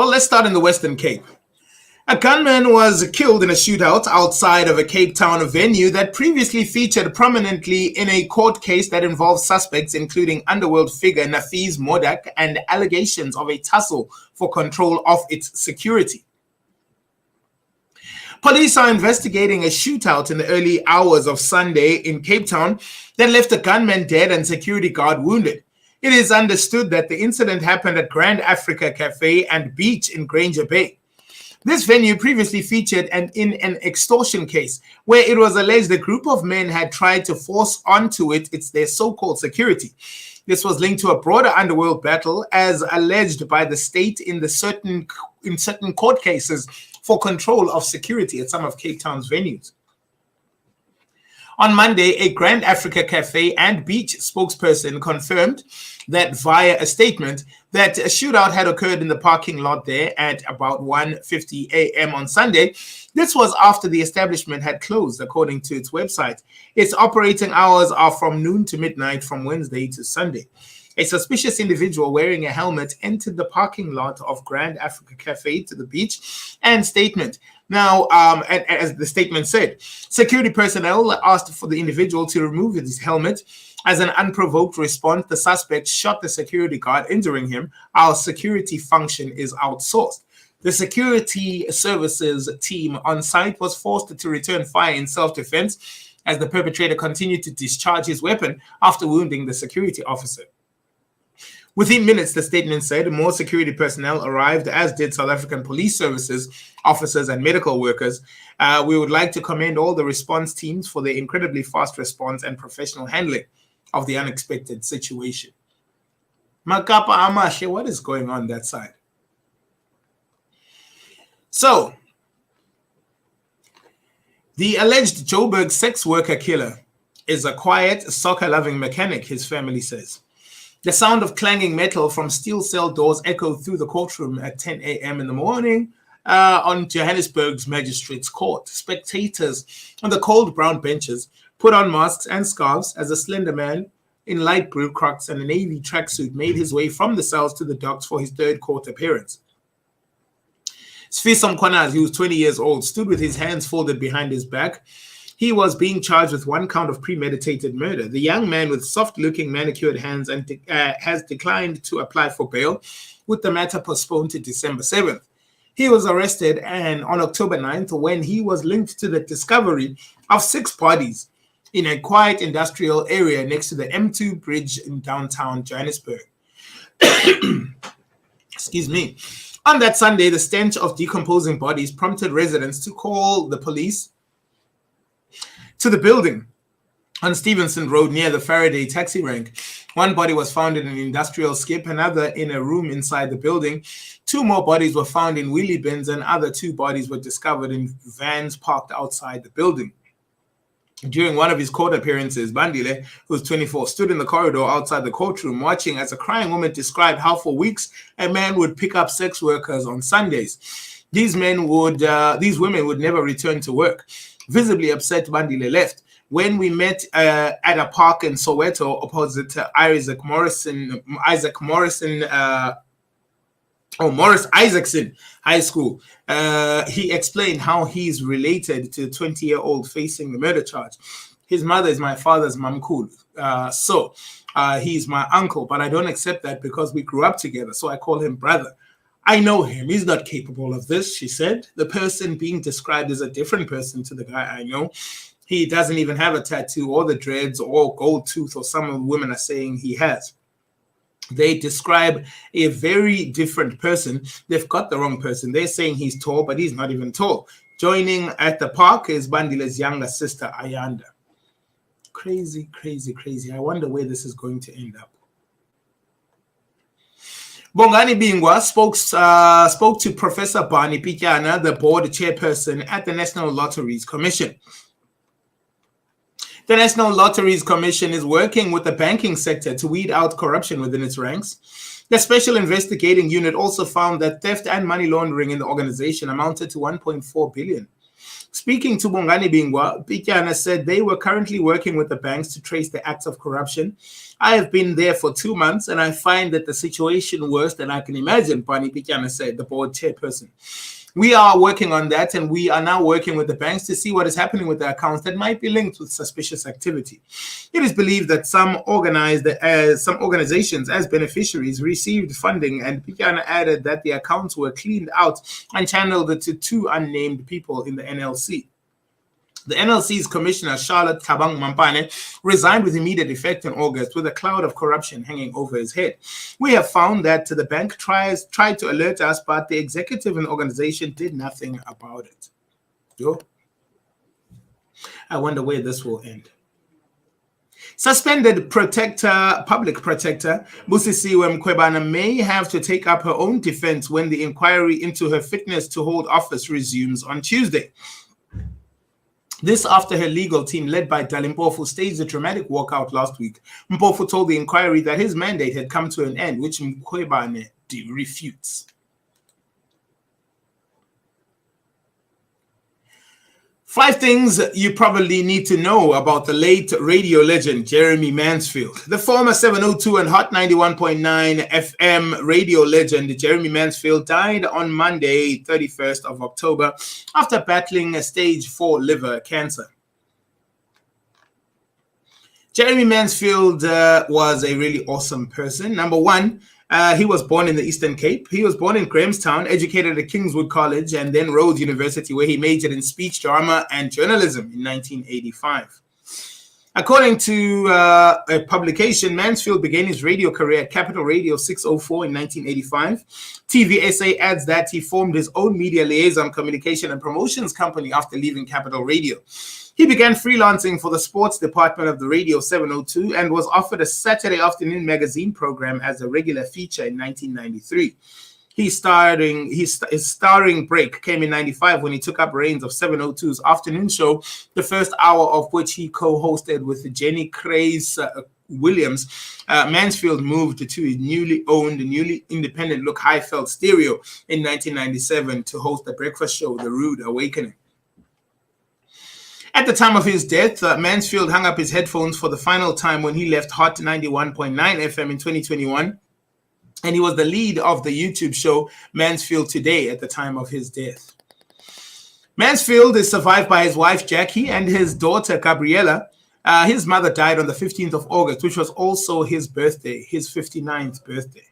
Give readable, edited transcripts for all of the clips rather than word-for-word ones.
Well, let's start in the Western Cape. A gunman was killed in a shootout outside of a Cape Town venue that previously featured prominently in a court case that involved suspects including underworld figure Nafiz Modak and allegations of a tussle for control of its security. Police are investigating a shootout in the early hours of Sunday in Cape Town that left a gunman dead and security guard wounded. It is understood that the incident happened at Grand Africa Cafe and Beach in Granger Bay. This venue previously featured in an extortion case where it was alleged a group of men had tried to force onto it's their so-called security. This was linked to a broader underworld battle as alleged by the state in certain court cases for control of security at some of Cape Town's venues. On Monday, a Grand Africa Cafe and Beach spokesperson confirmed that via a statement that a shootout had occurred in the parking lot there at about 1:50 a.m. on Sunday. This was after the establishment had closed, according to its website. Its operating hours are from noon to midnight from Wednesday to Sunday. A suspicious individual wearing a helmet entered the parking lot of Grand Africa Cafe to the beach and statement. Now, as the statement said, security personnel asked for the individual to remove his helmet. As an unprovoked response, the suspect shot the security guard, injuring him. Our security function is outsourced. The security services team on site was forced to return fire in self-defense as the perpetrator continued to discharge his weapon after wounding the security officer. Within minutes, the statement said, more security personnel arrived, as did South African Police Services officers and medical workers. We would like to commend all the response teams for their incredibly fast response and professional handling of the unexpected situation. Makapa Amashe, what is going on that side? So, the alleged Joburg sex worker killer is a quiet, soccer-loving mechanic, his family says. The sound of clanging metal from steel cell doors echoed through the courtroom at 10 a.m. in the morning on Johannesburg's Magistrates Court. Spectators on the cold brown benches put on masks and scarves as a slender man in light blue Crocs and a navy tracksuit made his way from the cells to the docks for his third court appearance. Sfiso Mkhwanazi, who was 20 years old, stood with his hands folded behind his back. He was being charged with one count of premeditated murder. The young man with soft-looking manicured hands has declined to apply for bail, with the matter postponed to December 7th. He was arrested on October 9th when he was linked to the discovery of 6 bodies in a quiet industrial area next to the M2 bridge in downtown Johannesburg. Excuse me. On that Sunday, the stench of decomposing bodies prompted residents to call the police to the building on Stevenson Road near the Faraday taxi rank. One body was found in an industrial skip, another in a room inside the building. 2 more bodies were found in wheelie bins, and other 2 bodies were discovered in vans parked outside the building. During one of his court appearances, Bandile, who's 24, stood in the corridor outside the courtroom watching as a crying woman described how for weeks a man would pick up sex workers on Sundays. These women would never return to work. Visibly upset, Bandile left. When we met at a park in Soweto opposite Morris Isaacson High School, he explained how he's related to the 20-year-old facing the murder charge. His mother is my father's mamkul, so he's my uncle, but I don't accept that because we grew up together, so I call him brother. I know him. He's not capable of this, she said. The person being described is a different person to the guy I know. He doesn't even have a tattoo or the dreads or gold tooth, or some of the women are saying he has. They describe a very different person. They've got the wrong person. They're saying he's tall, but he's not even tall. Joining at the park is Bandile's younger sister, Ayanda. Crazy, crazy, crazy. I wonder where this is going to end up. Bongani Bingwa spoke to Professor Barney Pityana, the board chairperson at the National Lotteries Commission. The National Lotteries Commission is working with the banking sector to weed out corruption within its ranks. The Special Investigating Unit also found that theft and money laundering in the organization amounted to 1.4 billion. Speaking to Bongani Bingwa, Pityana said they were currently working with the banks to trace the acts of corruption. I have been there for 2 months and I find that the situation worse than I can imagine, Pani Pityana said, the board chairperson. We are working on that, and we are now working with the banks to see what is happening with the accounts that might be linked with suspicious activity. It is believed that some organizations as beneficiaries received funding, and Pityana added that the accounts were cleaned out and channeled to 2 unnamed people in the NLC. The NLC's Commissioner, Charlotte Tabang Mampane, resigned with immediate effect in August with a cloud of corruption hanging over his head. We have found that the bank tried to alert us, but the executive and organization did nothing about it. I wonder where this will end. Suspended public protector, Busisiwe Mkhwebane may have to take up her own defense when the inquiry into her fitness to hold office resumes on Tuesday. This after her legal team, led by Dalimpofu, staged a dramatic walkout last week. Mpofu told the inquiry that his mandate had come to an end, which Mkhwebane refutes. 5 things you probably need to know about the late radio legend Jeremy Mansfield. The former 702 and Hot 91.9 FM radio legend Jeremy Mansfield died on Monday, 31st of October, after battling a stage 4 liver cancer. Jeremy Mansfield was a really awesome person. Number one, he was born in the Eastern Cape. He was born in Grahamstown, educated at Kingswood College, and then Rhodes University, where he majored in speech, drama, and journalism in 1985. According to a publication, Mansfield began his radio career at Capital Radio 604 in 1985. TVSA adds that he formed his own media liaison, communication, and promotions company after leaving Capital Radio. He began freelancing for the sports department of the Radio 702 and was offered a Saturday afternoon magazine program as a regular feature in 1993. His starring break came in 95 when he took up reins of 702's afternoon show, the first hour of which he co-hosted with Jenny Craze Williams. Mansfield moved to his newly independent look Highveld Stereo in 1997 to host the breakfast show, The Rude Awakening. At the time of his death, Mansfield hung up his headphones for the final time when he left Hot 91.9 FM in 2021, and he was the lead of the YouTube show Mansfield Today at the time of his death. Mansfield is survived by his wife Jackie and his daughter Gabriella. His mother died on the 15th of August, which was also his birthday, his 59th birthday.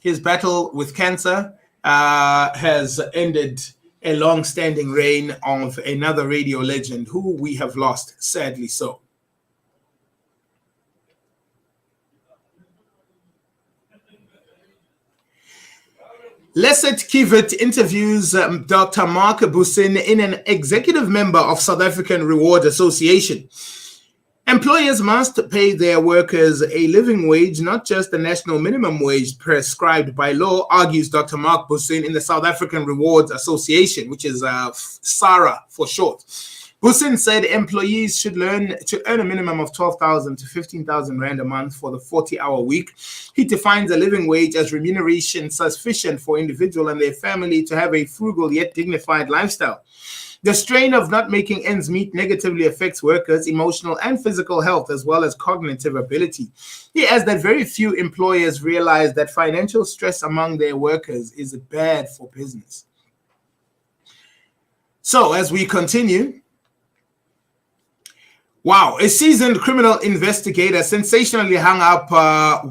His battle with cancer has ended a long-standing reign of another radio legend who we have lost, sadly so. Lesset Kivet interviews Dr. Mark Busin in an executive member of South African Reward Association. Employers must pay their workers a living wage, not just the national minimum wage prescribed by law, argues Dr. Mark Busin in the South African Rewards Association, which is SARA for short. Busin said employees should earn a minimum of 12,000 to 15,000 Rand a month for the 40-hour week. He defines a living wage as remuneration sufficient for individual and their family to have a frugal yet dignified lifestyle. The strain of not making ends meet negatively affects workers' emotional and physical health as well as cognitive ability. He adds that very few employers realize that financial stress among their workers is bad for business. So as we continue, wow, a seasoned criminal investigator sensationally hung up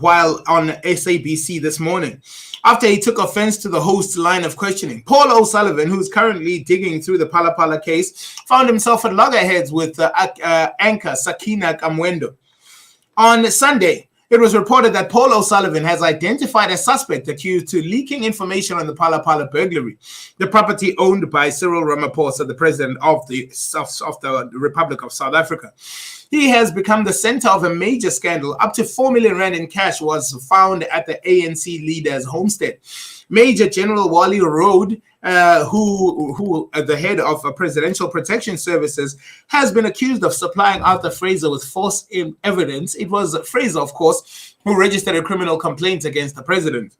while on SABC this morning after he took offense to the host's line of questioning. Paul O'Sullivan, who's currently digging through the Phala Phala case, found himself at loggerheads with anchor Sakina Kamwendo. On Sunday, it was reported that Paul O'Sullivan has identified a suspect accused of leaking information on the Phala Phala burglary, the property owned by Cyril Ramaphosa, the president of the Republic of South Africa. He has become the center of a major scandal. Up to 4 million Rand in cash was found at the ANC leader's homestead. Major General Wally Road, who the head of Presidential Protection Services, has been accused of supplying Arthur Fraser with false evidence. It was Fraser, of course, who registered a criminal complaint against the president.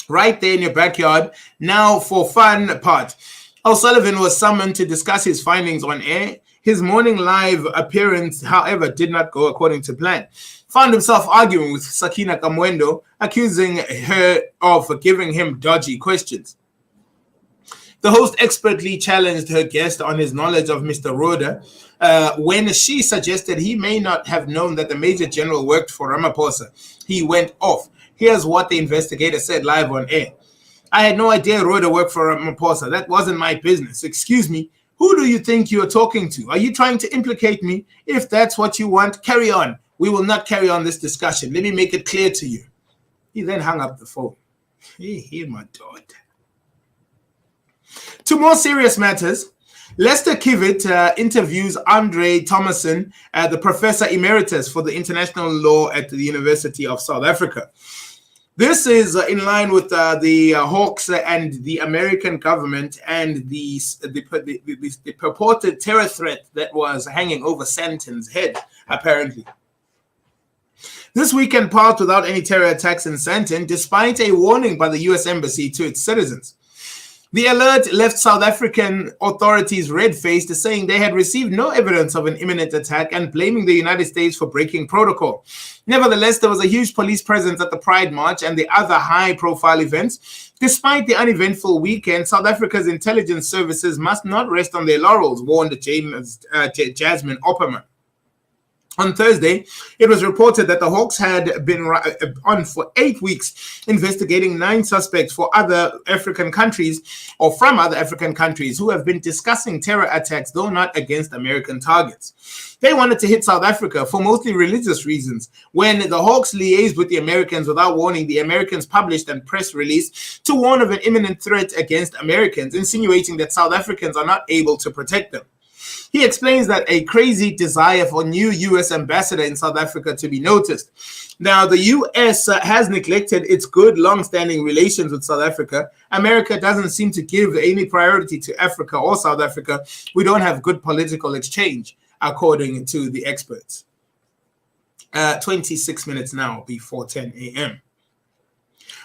Right there in your backyard. Now for fun part. O'Sullivan was summoned to discuss his findings on air. His morning live appearance, however, did not go according to plan. found himself arguing with Sakina Kamwendo, accusing her of giving him dodgy questions. The host expertly challenged her guest on his knowledge of Mr. Roda when she suggested he may not have known that the Major General worked for Ramaphosa. He went off. Here's what the investigator said live on air. I had no idea Roda worked for Ramaphosa. That wasn't my business. Excuse me. Who do you think you are talking to? Are you trying to implicate me? If that's what you want, carry on. We will not carry on this discussion. Let me make it clear to you. He then hung up the phone. Hey, my daughter. To more serious matters, Lester Kivitt interviews Andre Thomason, the professor emeritus for the international law at the University of South Africa. This is in line with the Hawks and the American government and the purported terror threat that was hanging over Santon's head, apparently. This weekend passed without any terror attacks in Sandton, despite a warning by the U.S. Embassy to its citizens. The alert left South African authorities red-faced, saying they had received no evidence of an imminent attack and blaming the United States for breaking protocol. Nevertheless, there was a huge police presence at the Pride March and the other high-profile events. Despite the uneventful weekend, South Africa's intelligence services must not rest on their laurels, warned Jasmine Opperman. On Thursday, it was reported that the Hawks had been on for 8 weeks investigating 9 suspects for other African countries or from other African countries who have been discussing terror attacks, though not against American targets. They wanted to hit South Africa for mostly religious reasons. When the Hawks liaised with the Americans without warning, the Americans published a press release to warn of an imminent threat against Americans, insinuating that South Africans are not able to protect them. He explains that a crazy desire for new U.S. ambassador in South Africa to be noticed. Now, the U.S. has neglected its good, long-standing relations with South Africa. America doesn't seem to give any priority to Africa or South Africa. We don't have good political exchange, according to the experts. 26 minutes now before 10 a.m.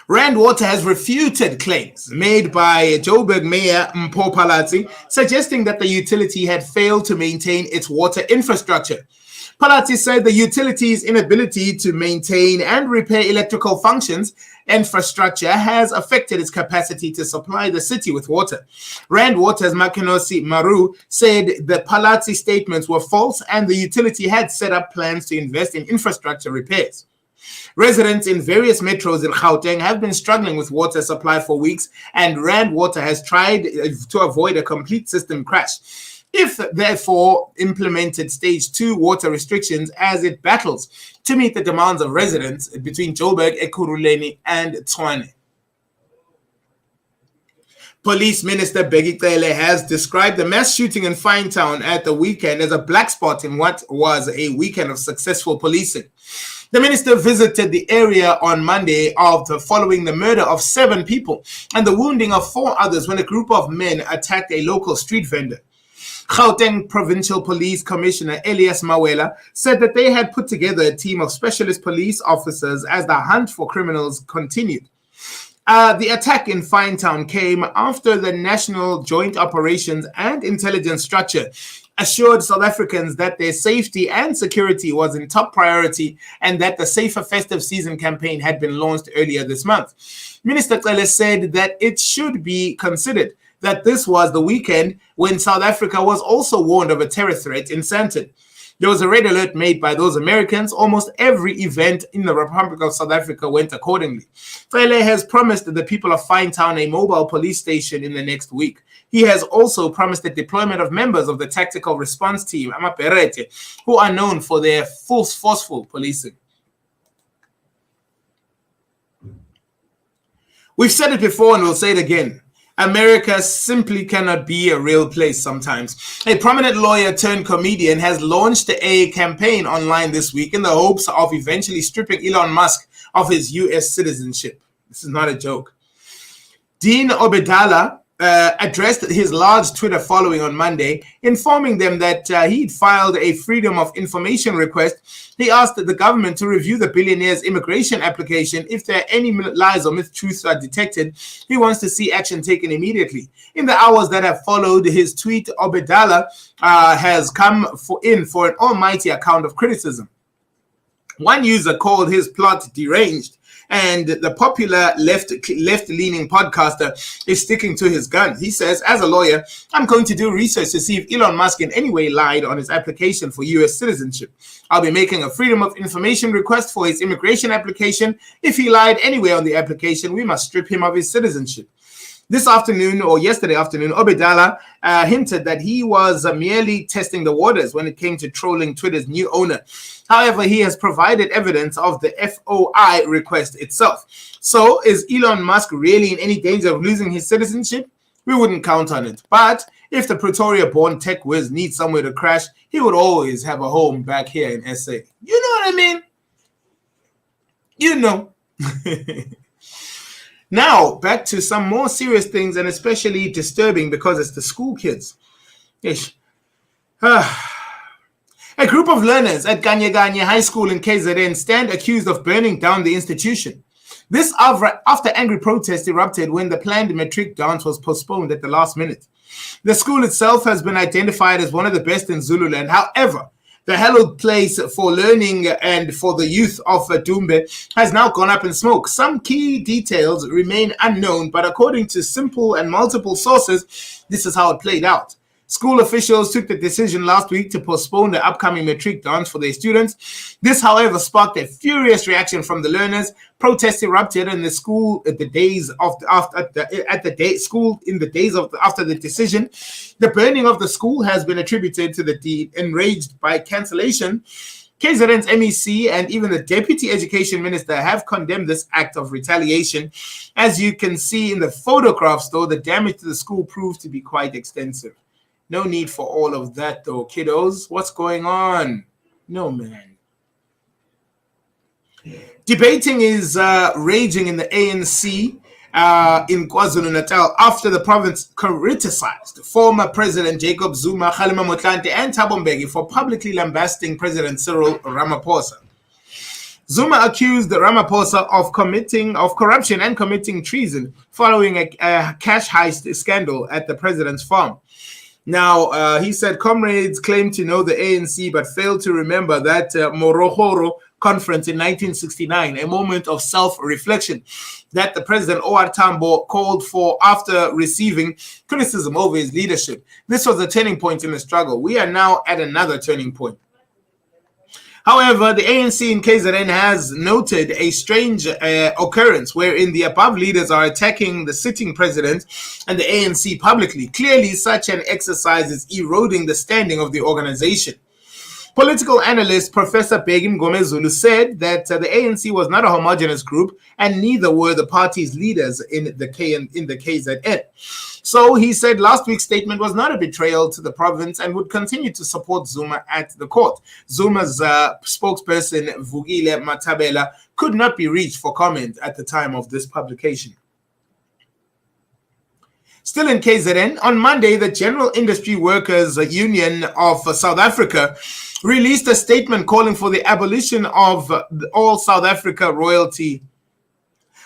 Rand Water has refuted claims made by Joburg Mayor Mpho Phalatse, suggesting that the utility had failed to maintain its water infrastructure. Phalatse said the utility's inability to maintain and repair electrical functions infrastructure has affected its capacity to supply the city with water. Rand Water's Makinosi Maru said the Phalatse statements were false and the utility had set up plans to invest in infrastructure repairs. Residents in various metros in Gauteng have been struggling with water supply for weeks, and Rand Water has tried to avoid a complete system crash. If therefore implemented stage 2 water restrictions as it battles to meet the demands of residents between Joburg, Ekurhuleni, and Tshwane. Police Minister Bheki Cele has described the mass shooting in Finetown at the weekend as a black spot in what was a weekend of successful policing. The minister visited the area on Monday following the murder of 7 people and the wounding of 4 others when a group of men attacked a local street vendor. Gauteng Provincial Police Commissioner Elias Mawela said that they had put together a team of specialist police officers as the hunt for criminals continued. The attack in Finetown came after the National Joint Operations and Intelligence Structure assured South Africans that their safety and security was in top priority and that the Safer Festive Season campaign had been launched earlier this month. Minister Cele said that it should be considered that this was the weekend when South Africa was also warned of a terror threat in Sandton. There was a red alert made by those Americans. Almost every event in the Republic of South Africa went accordingly. Cele has promised the people of Finetown a mobile police station in the next week. He has also promised the deployment of members of the Tactical Response Team, Amaperete, who are known for their forceful policing. We've said it before and we'll say it again. America simply cannot be a real place sometimes. A prominent lawyer turned comedian has launched a campaign online this week in the hopes of eventually stripping Elon Musk of his U.S. citizenship. This is not a joke. Dean Obedala addressed his large Twitter following on Monday, informing them that he'd filed a Freedom of Information request. He asked the government to review the billionaire's immigration application. If there are any lies or mistruths are detected, he wants to see action taken immediately. In the hours that have followed his tweet, Obedala has come in for an almighty account of criticism. One user called his plot deranged, and the popular left-leaning podcaster is sticking to his guns. He says, as a lawyer, I'm going to do research to see if Elon Musk in any way lied on his application for U.S. citizenship. I'll be making a Freedom of Information request for his immigration application. If he lied anywhere on the application, we must strip him of his citizenship. This afternoon, or yesterday afternoon, Obedala hinted that he was merely testing the waters when it came to trolling Twitter's new owner. However, he has provided evidence of the FOI request itself. So, is Elon Musk really in any danger of losing his citizenship? We wouldn't count on it. But if the Pretoria-born tech whiz needs somewhere to crash, he would always have a home back here in SA. You know what I mean? You know. Now, back to some more serious things, and especially disturbing because it's the school kids. Ish. A group of learners at Ganye High School in KZN stand accused of burning down the institution. This after angry protests erupted when the planned matric dance was postponed at the last minute. The school itself has been identified as one of the best in Zululand. However, the hallowed place for learning and for the youth of Dumbe has now gone up in smoke. Some key details remain unknown, but according to simple and multiple sources, this is how it played out. School officials took the decision last week to postpone the upcoming matric dance for their students. This, however, sparked a furious reaction from the learners. Protests erupted in the school after the decision. The burning of the school has been attributed to the deed. Enraged by cancellation, KZN's MEC and even the Deputy Education Minister have condemned this act of retaliation. As you can see in the photographs, though, the damage to the school proved to be quite extensive. No need for all of that, though, kiddos. What's going on? No, man. Debating is raging in the ANC in KwaZulu-Natal after the province criticized former President Jacob Zuma, Kgalema Motlanthe, and Thabo Mbeki for publicly lambasting President Cyril Ramaphosa. Zuma accused Ramaphosa of corruption and committing treason following a cash heist scandal at the president's farm. Now, he said comrades claim to know the ANC but failed to remember that Morogoro conference in 1969, a moment of self-reflection that the president O.R. Tambo called for after receiving criticism over his leadership. This was a turning point in the struggle. We are now at another turning point. However, the ANC in KZN has noted a strange occurrence wherein the above leaders are attacking the sitting president and the ANC publicly. Clearly, such an exercise is eroding the standing of the organization. Political analyst Professor Begim Gomezulu said that the ANC was not a homogeneous group, and neither were the party's leaders in the KZN. So he said last week's statement was not a betrayal to the province and would continue to support Zuma at the court. Zuma's spokesperson, Vukile Matabela, could not be reached for comment at the time of this publication. Still in KZN, on Monday, the General Industry Workers Union of South Africa released a statement calling for the abolition of all South Africa royalty.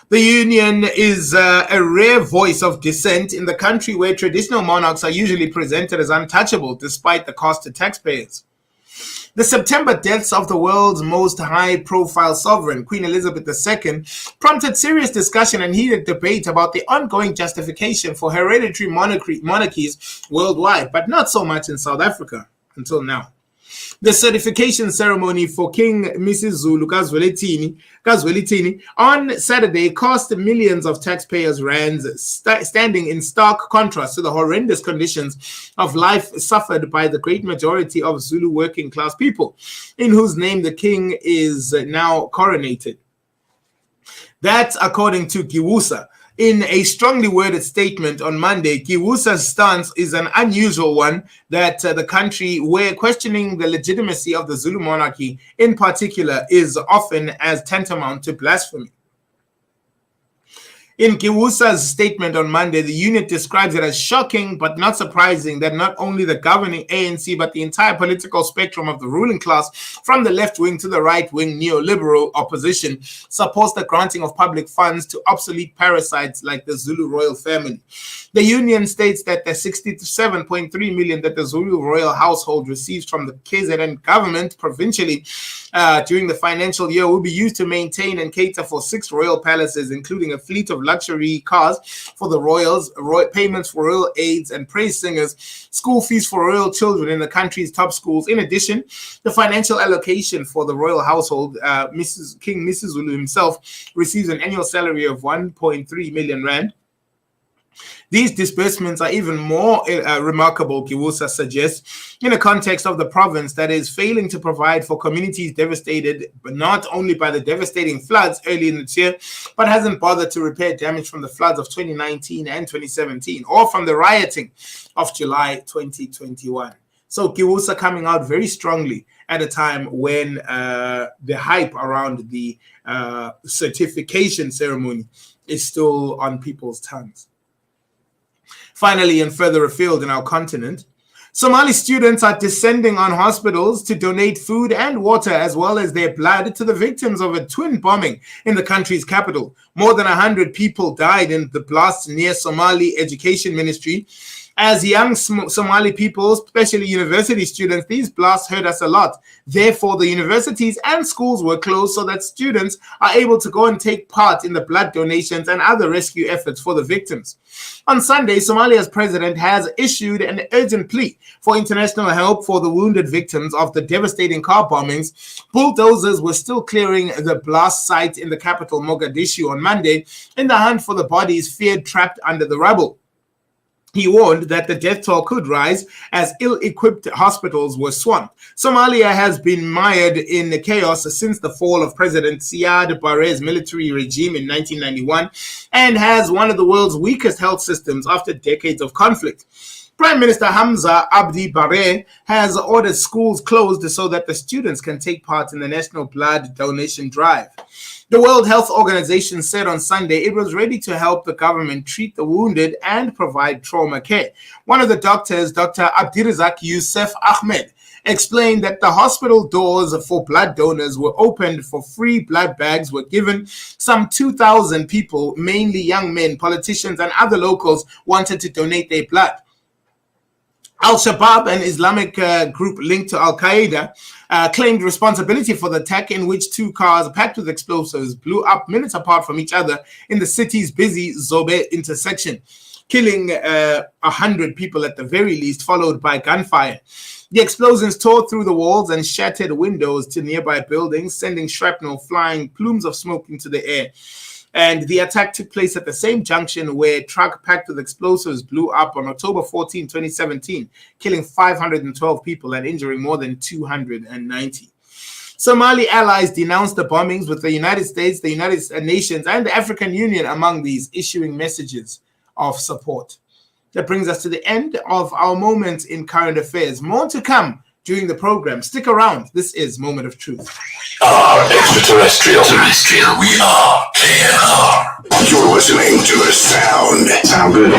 The union is a rare voice of dissent in the country where traditional monarchs are usually presented as untouchable despite the cost to taxpayers. The September deaths of the world's most high-profile sovereign, Queen Elizabeth II, prompted serious discussion and heated debate about the ongoing justification for hereditary monarchies worldwide, but not so much in South Africa until now. The certification ceremony for King Mrs. Zulu Kazwelithini on Saturday cost millions of taxpayers' rands, standing in stark contrast to the horrendous conditions of life suffered by the great majority of Zulu working class people, in whose name the king is now coronated. That's according to Giwusa. In a strongly worded statement on Monday, Giwusa's stance is an unusual one that the country, where questioning the legitimacy of the Zulu monarchy in particular is often as tantamount to blasphemy. In Kiwusa's statement on Monday, the unit describes it as shocking but not surprising that not only the governing ANC but the entire political spectrum of the ruling class, from the left wing to the right wing neoliberal opposition, supports the granting of public funds to obsolete parasites like the Zulu royal family. The union states that the 67.3 million that the Zulu royal household receives from the KZN government provincially during the financial year will be used to maintain and cater for 6 royal palaces, including a fleet of luxury cars for the royals, payments for royal aides and praise singers, school fees for royal children in the country's top schools. In addition, the financial allocation for the royal household, King Misuzulu himself receives an annual salary of 1.3 million rand. These disbursements are even more remarkable, Kiwusa suggests, in the context of the province that is failing to provide for communities devastated, but not only by the devastating floods early in the year, but hasn't bothered to repair damage from the floods of 2019 and 2017, or from the rioting of July 2021. So Kiwusa coming out very strongly at a time when the hype around the certification ceremony is still on people's tongues. Finally, and further afield in our continent, Somali students are descending on hospitals to donate food and water as well as their blood to the victims of a twin bombing in the country's capital. More than 100 people died in the blasts near Somali Education Ministry. As young Somali people, especially university students, these blasts hurt us a lot. Therefore, the universities and schools were closed so that students are able to go and take part in the blood donations and other rescue efforts for the victims. On Sunday, Somalia's president has issued an urgent plea for international help for the wounded victims of the devastating car bombings. Bulldozers were still clearing the blast site in the capital, Mogadishu, on Monday in the hunt for the bodies feared trapped under the rubble. He warned that the death toll could rise as ill-equipped hospitals were swamped. Somalia has been mired in chaos since the fall of President Siad Barre's military regime in 1991 and has one of the world's weakest health systems after decades of conflict. Prime Minister Hamza Abdi Barre has ordered schools closed so that the students can take part in the national blood donation drive. The World Health Organization said on Sunday it was ready to help the government treat the wounded and provide trauma care. One of the doctors, Dr. Abdirazak Youssef Ahmed, explained that the hospital doors for blood donors were opened for free blood bags were given. Some 2,000 people, mainly young men, politicians, and other locals wanted to donate their blood. Al-Shabaab, an Islamic group linked to Al-Qaeda, claimed responsibility for the attack in which 2 cars packed with explosives blew up minutes apart from each other in the city's busy Zobe intersection, killing 100 people at the very least, followed by gunfire. The explosions tore through the walls and shattered windows to nearby buildings, sending shrapnel flying plumes of smoke into the air. And the attack took place at the same junction where a truck packed with explosives blew up on October 14, 2017, killing 512 people and injuring more than 290. Somali allies denounced the bombings, with the United States, the United Nations, and the African Union among these, issuing messages of support. That brings us to the end of our moment in current affairs. More to come during the program. Stick around. This is Moment of Truth. Extraterrestrial. We are KNR. You're listening to the sound. Sound good?